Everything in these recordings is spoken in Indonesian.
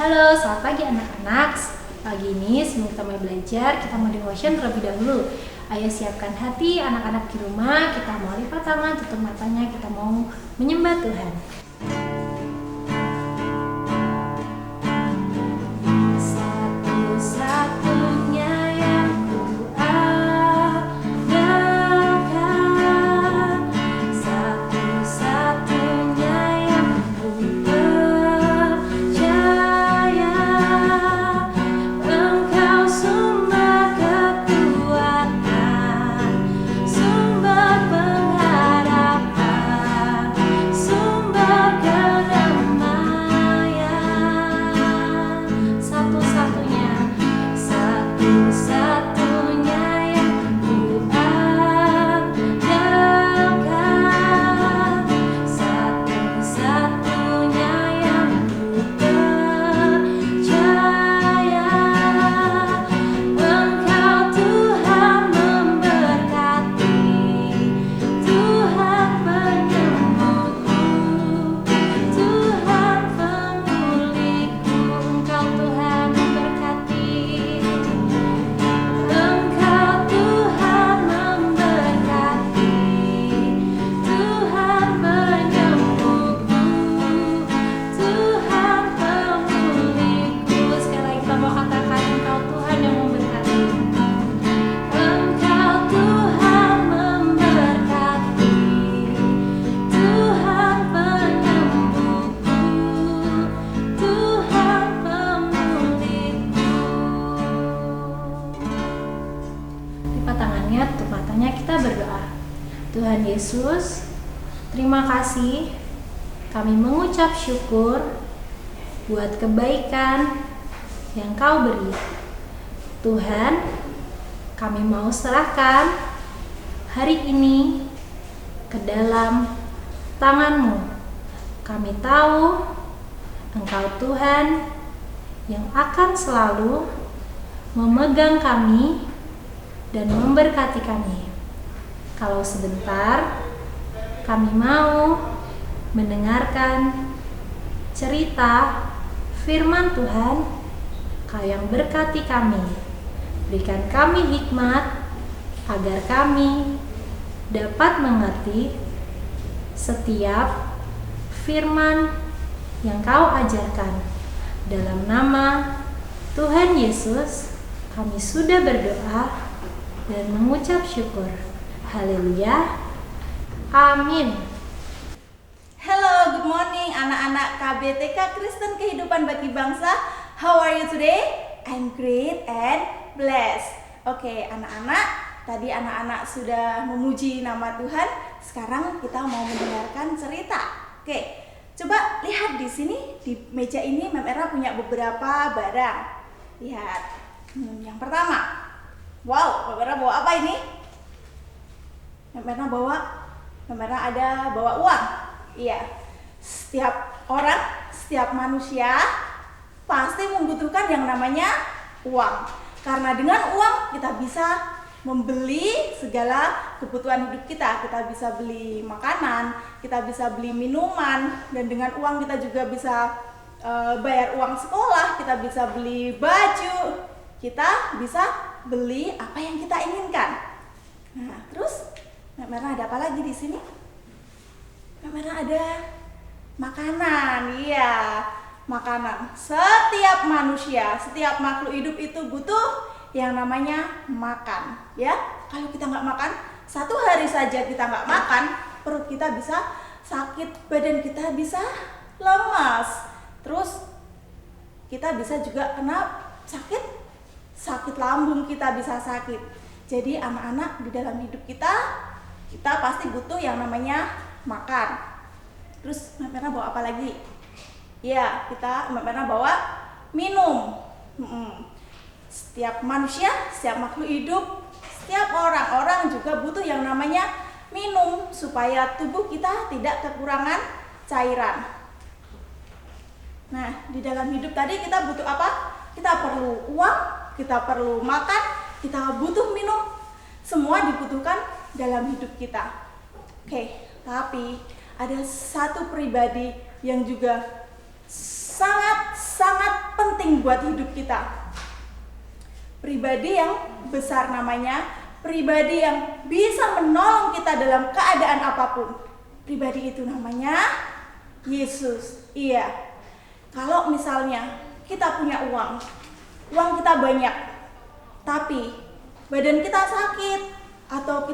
Halo, selamat pagi anak-anak. Pagi ini sebelum kita mulai belajar, kita mau devotion terlebih dahulu. Ayo siapkan hati anak-anak di rumah, kita mau lipat tangan, tutup matanya, kita mau menyembah Tuhan. Satu-satunya yang kuandalkan, satu-satunya yang ku percaya, Engkau sumber kekuatan, sumber pengharapan, sumber kedamaian. Satu-satunya yang ku andalkan, satu-satunya yang ku percaya, Engkau Tuhan memberkati, Tuhan penyembuhku, Tuhan pemulihku. Engkau Tuhan memberkati, Engkau Tuhan memberkati, Tuhan penyembuhku, Tuhan pemulihku. Sekali lagi kita mau katakan, Engkau Tuhan yang memberkati, Engkau Tuhan memberkati, Tuhan penyembuhku, Tuhan pemulihku. Lipat tangannya, tutup matanya, kita berdoa. Tuhan Yesus, terima kasih. Kami mengucap syukur buat kebaikan yang Kau beri. Tuhan, kami mau serahkan hari ini ke dalam tangan-Mu. Kami tahu Engkau Tuhan yang akan selalu memegang kami dan memberkati kami. Kalau sebentar kami mau mendengarkan cerita firman Tuhan, Kau yang berkati kami. Berikan kami hikmat agar kami dapat mengerti setiap firman yang Kau ajarkan. Dalam nama Tuhan Yesus, kami sudah berdoa dan mengucap syukur. Haleluya. Amin. Hello, good morning anak-anak KBTK Kristen Kehidupan Bagi Bangsa. How are you today? I'm great and blessed. Oke, anak-anak, tadi anak-anak sudah memuji nama Tuhan. Sekarang kita mau mendengarkan cerita. Oke, coba lihat di sini, di meja ini Mem Era punya beberapa barang. Lihat, yang pertama. Wow, Mem Era bawa apa ini? Mem Era bawa uang. Iya, setiap orang, setiap manusia pasti membutuhkan yang namanya uang. Karena dengan uang kita bisa membeli segala kebutuhan hidup kita. Kita bisa beli makanan, kita bisa beli minuman, dan dengan uang kita juga bisa bayar uang sekolah, kita bisa beli baju, kita bisa beli apa yang kita inginkan. Nah, terus Mem Era ada apa lagi di sini? Mem Era ada makanan, iya, makanan. Setiap manusia, setiap makhluk hidup itu butuh yang namanya makan, ya. Kalau kita nggak makan, satu hari saja kita nggak makan, perut kita bisa sakit, badan kita bisa lemas, terus kita bisa juga kena sakit lambung, kita bisa sakit. Jadi anak-anak, di dalam hidup kita pasti butuh yang namanya makan. Terus Mem Era bawa apa lagi? Ya, Mem Era bawa minum. Setiap manusia, setiap makhluk hidup, setiap orang juga butuh yang namanya minum supaya tubuh kita tidak kekurangan cairan. Nah, di dalam hidup tadi kita butuh apa? Kita perlu uang, kita perlu makan, kita butuh minum. Semua dibutuhkan dalam hidup kita. Oke, tapi ada satu pribadi yang juga sangat-sangat penting buat hidup kita. Pribadi yang besar namanya, pribadi yang bisa menolong kita dalam keadaan apapun. Pribadi itu namanya Yesus. Iya. Kalau misalnya kita punya uang kita banyak, tapi badan kita sakit atau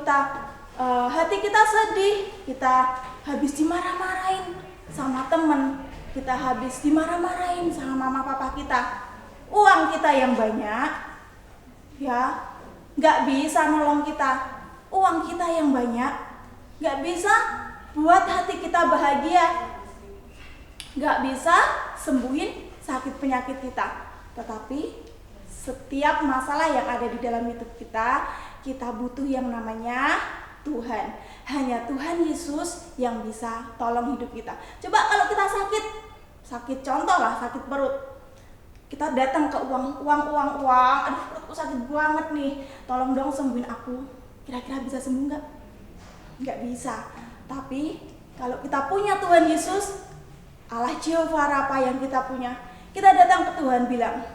hati kita sedih, kita habis dimarah-marahin sama temen, kita habis dimarah-marahin sama mama papa kita, uang kita yang banyak, ya nggak bisa nolong kita. Uang kita yang banyak nggak bisa buat hati kita bahagia, nggak bisa sembuhin sakit penyakit kita. Tetapi setiap masalah yang ada di dalam hidup kita butuh yang namanya Tuhan. Hanya Tuhan Yesus yang bisa tolong hidup kita. Coba kalau kita sakit contoh lah, sakit perut, kita datang ke uang, aduh perutku sakit banget nih, tolong dong sembuhin aku. Kira-kira bisa sembuh nggak? Nggak bisa. Tapi kalau kita punya Tuhan Yesus, Allah Jehovah Rafa yang kita punya, kita datang ke Tuhan bilang,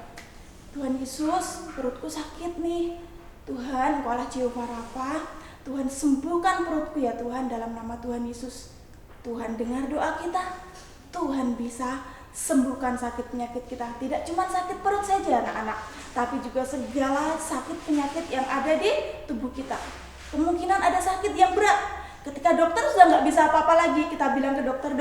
Tuhan Yesus, perutku sakit nih. Tuhan, Engkau Allah Jehovah Rafa, Tuhan sembuhkan perutku ya Tuhan, dalam nama Tuhan Yesus. Tuhan dengar doa kita. Tuhan bisa sembuhkan sakit penyakit kita. Tidak cuma sakit perut saja anak-anak, tapi juga segala sakit penyakit yang ada di tubuh kita. Kemungkinan ada sakit yang berat. Ketika dokter sudah nggak bisa apa-apa lagi, kita bilang ke dokter,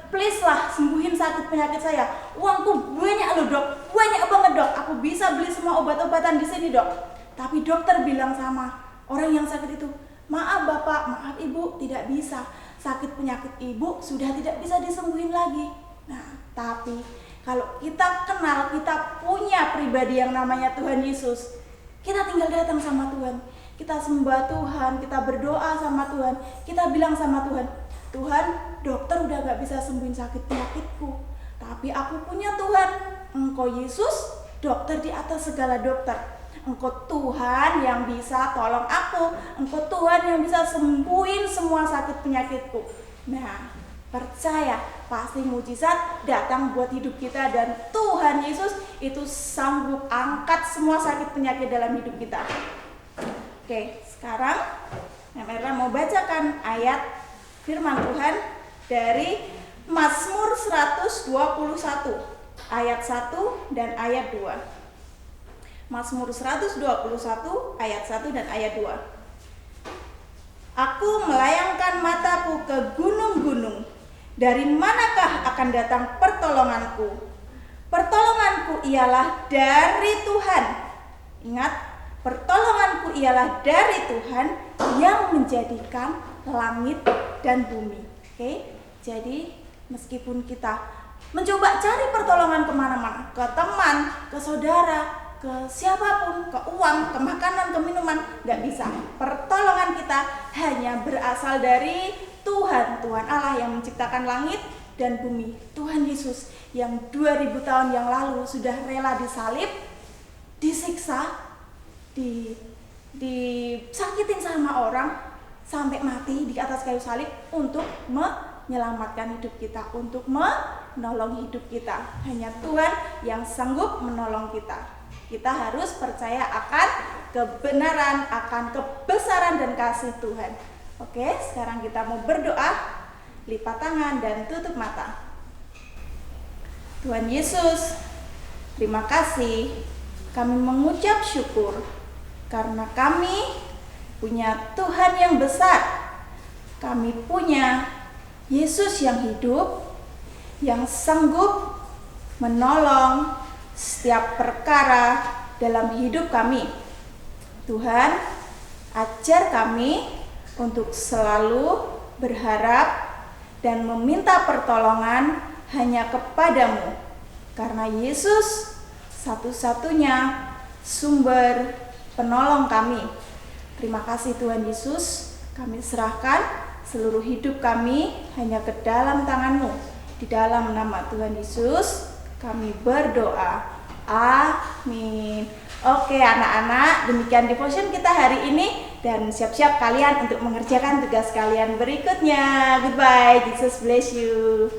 please lah sembuhin sakit penyakit saya. Uangku banyak loh dok, banyak banget dok. Aku bisa beli semua obat-obatan di sini dok. Tapi dokter bilang sama orang yang sakit itu, maaf bapak, maaf ibu, tidak bisa. Sakit penyakit ibu sudah tidak bisa disembuhin lagi. Nah, tapi kalau kita kenal, kita punya pribadi yang namanya Tuhan Yesus, kita tinggal datang sama Tuhan. Kita sembah Tuhan, kita berdoa sama Tuhan, kita bilang sama Tuhan, Tuhan, dokter udah gak bisa sembuhin sakit penyakitku, tapi aku punya Tuhan, Engkau Yesus, dokter di atas segala dokter. Engkau Tuhan yang bisa tolong aku, Engkau Tuhan yang bisa sembuhin semua sakit penyakitku. Nah, percaya pasti mujizat datang buat hidup kita, dan Tuhan Yesus itu sanggup angkat semua sakit penyakit dalam hidup kita. Oke, sekarang Mera mau bacakan ayat firman Tuhan dari Mazmur 121 ayat 1 dan ayat 2. Mazmur 121 ayat 1 dan ayat 2. Aku melayangkan mataku ke gunung-gunung. Dari manakah akan datang pertolonganku? Pertolonganku ialah dari Tuhan. Ingat, pertolonganku ialah dari Tuhan yang menjadikan langit dan bumi. Oke, jadi meskipun kita mencoba cari pertolongan kemana-mana, ke teman, ke saudara, ke siapapun, ke uang, ke makanan, ke minuman, nggak bisa. Pertolongan kita hanya berasal dari Tuhan, Tuhan Allah yang menciptakan langit dan bumi. Tuhan Yesus yang 2000 tahun yang lalu sudah rela disalib, disiksa, disakitin sama orang sampai mati di atas kayu salib untuk menyelamatkan hidup kita, untuk menolong hidup kita. Hanya Tuhan yang sanggup menolong kita. Kita harus percaya akan kebenaran, akan kebesaran dan kasih Tuhan. Oke, sekarang kita mau berdoa, lipat tangan dan tutup mata. Tuhan Yesus, terima kasih. Kami mengucap syukur karena kami punya Tuhan yang besar. Kami punya Yesus yang hidup, yang sanggup menolong setiap perkara dalam hidup kami. Tuhan, ajar kami untuk selalu berharap dan meminta pertolongan hanya kepadamu, karena Yesus satu-satunya sumber penolong kami. Terima kasih Tuhan Yesus, kami serahkan seluruh hidup kami hanya ke dalam tangan-Mu. Di dalam nama Tuhan Yesus kami berdoa. Amin. Oke anak-anak, demikian devotion kita hari ini, dan siap-siap kalian untuk mengerjakan tugas kalian berikutnya. Goodbye, Jesus bless you.